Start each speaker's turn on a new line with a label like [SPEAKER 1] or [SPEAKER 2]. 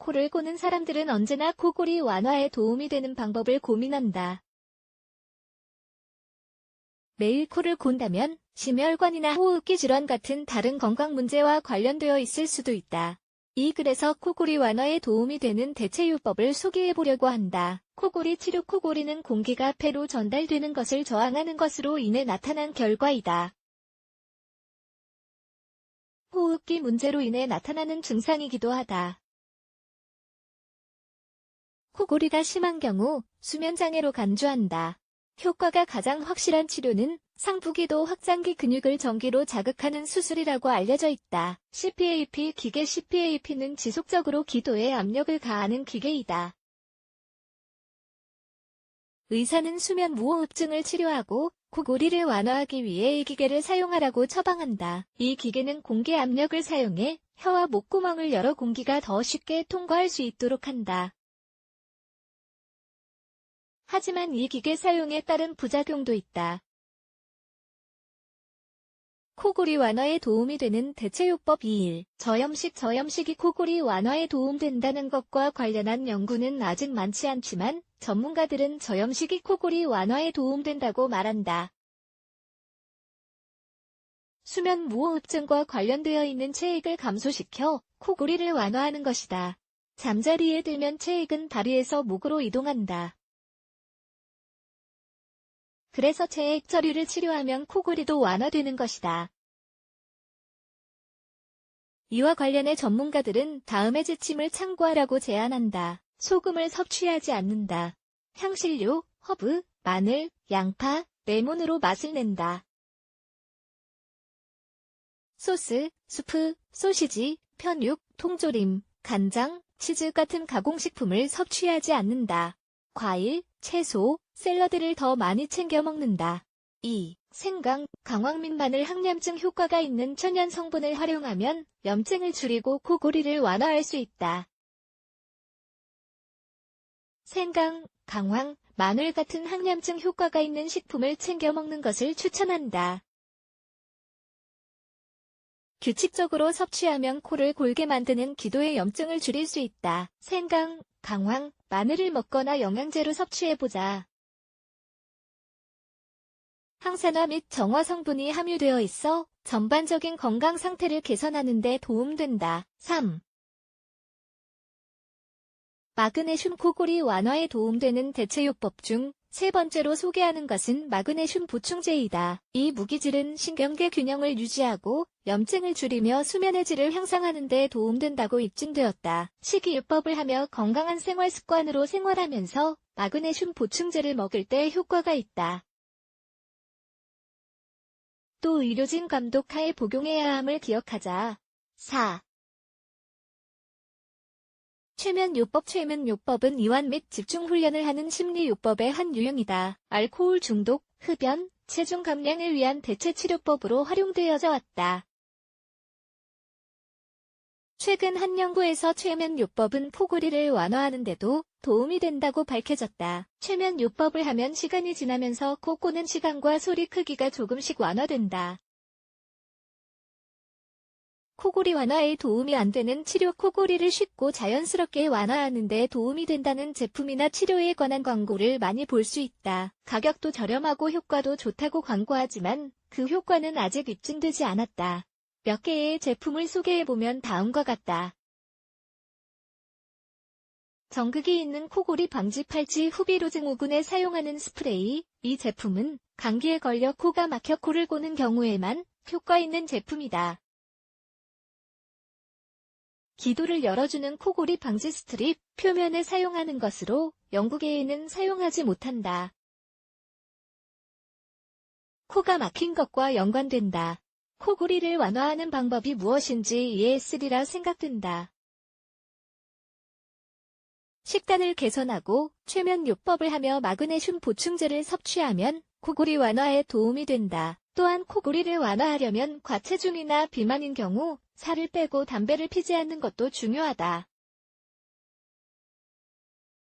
[SPEAKER 1] 코를 고는 사람들은 언제나 코골이 완화에 도움이 되는 방법을 고민한다. 매일 코를 곤다면 심혈관이나 호흡기 질환 같은 다른 건강 문제와 관련되어 있을 수도 있다. 이 글에서 코골이 완화에 도움이 되는 대체요법을 소개해보려고 한다. 코골이 치료. 코골이는 공기가 폐로 전달되는 것을 저항하는 것으로 인해 나타난 결과이다. 호흡기 문제로 인해 나타나는 증상이기도 하다. 코골이가 심한 경우 수면장애로 간주한다. 효과가 가장 확실한 치료는 상부기도 확장기 근육을 전기로 자극하는 수술이라고 알려져 있다. CPAP 기계. CPAP는 지속적으로 기도에 압력을 가하는 기계이다. 의사는 수면 무호흡증을 치료하고 코골이를 완화하기 위해 이 기계를 사용하라고 처방한다. 이 기계는 공기 압력을 사용해 혀와 목구멍을 열어 공기가 더 쉽게 통과할 수 있도록 한다. 하지만 이 기계 사용에 따른 부작용도 있다. 코골이 완화에 도움이 되는 대체요법 2.1. 저염식. 저염식이 코골이 완화에 도움된다는 것과 관련한 연구는 아직 많지 않지만 전문가들은 저염식이 코골이 완화에 도움된다고 말한다. 수면 무호흡증과 관련되어 있는 체액을 감소시켜 코골이를 완화하는 것이다. 잠자리에 들면 체액은 다리에서 목으로 이동한다. 그래서 체액 저리를 치료하면 코골이도 완화되는 것이다. 이와 관련해 전문가들은 다음의 지침을 참고하라고 제안한다. 소금을 섭취하지 않는다. 향신료, 허브, 마늘, 양파, 레몬으로 맛을 낸다. 소스, 수프, 소시지, 편육, 통조림, 간장, 치즈 같은 가공식품을 섭취하지 않는다. 과일, 채소, 샐러드를 더 많이 챙겨 먹는다. 2. 생강, 강황 및 마늘. 항염증 효과가 있는 천연 성분을 활용하면 염증을 줄이고 코골이를 완화할 수 있다. 생강, 강황, 마늘 같은 항염증 효과가 있는 식품을 챙겨 먹는 것을 추천한다. 규칙적으로 섭취하면 코를 골게 만드는 기도의 염증을 줄일 수 있다. 생강, 강황, 마늘을 먹거나 영양제로 섭취해보자. 항산화 및 정화 성분이 함유되어 있어 전반적인 건강 상태를 개선하는 데 도움된다. 3. 마그네슘. 코골이 완화에 도움되는 대체요법 중 세 번째로 소개하는 것은 마그네슘 보충제이다. 이 무기질은 신경계 균형을 유지하고 염증을 줄이며 수면의 질을 향상하는 데 도움된다고 입증되었다. 식이요법을 하며 건강한 생활 습관으로 생활하면서 마그네슘 보충제를 먹을 때 효과가 있다. 또 의료진 감독 하에 복용해야 함을 기억하자. 4. 최면요법. 최면요법은 이완 및 집중 훈련을 하는 심리요법의 한 유형이다. 알코올 중독, 흡연, 체중 감량을 위한 대체 치료법으로 활용되어져 왔다. 최근 한 연구에서 최면요법은 코골이를 완화하는 데도 도움이 된다고 밝혀졌다. 최면요법을 하면 시간이 지나면서 코 고는 시간과 소리 크기가 조금씩 완화된다. 코골이 완화에 도움이 안 되는 치료. 코골이를 쉽고 자연스럽게 완화하는 데 도움이 된다는 제품이나 치료에 관한 광고를 많이 볼 수 있다. 가격도 저렴하고 효과도 좋다고 광고하지만 그 효과는 아직 입증되지 않았다. 몇 개의 제품을 소개해보면 다음과 같다. 전극이 있는 코골이 방지 팔찌. 후비로증5군에 사용하는 스프레이. 이 제품은 감기에 걸려 코가 막혀 코를 고는 경우에만 효과 있는 제품이다. 기도를 열어주는 코골이 방지 스트립. 표면에 사용하는 것으로 영국에는 사용하지 못한다. 코가 막힌 것과 연관된다. 코골이를 완화하는 방법이 무엇인지 이해했으리라 생각된다. 식단을 개선하고 최면요법을 하며 마그네슘 보충제를 섭취하면 코골이 완화에 도움이 된다. 또한 코골이를 완화하려면 과체중이나 비만인 경우 살을 빼고 담배를 피지 않는 것도 중요하다.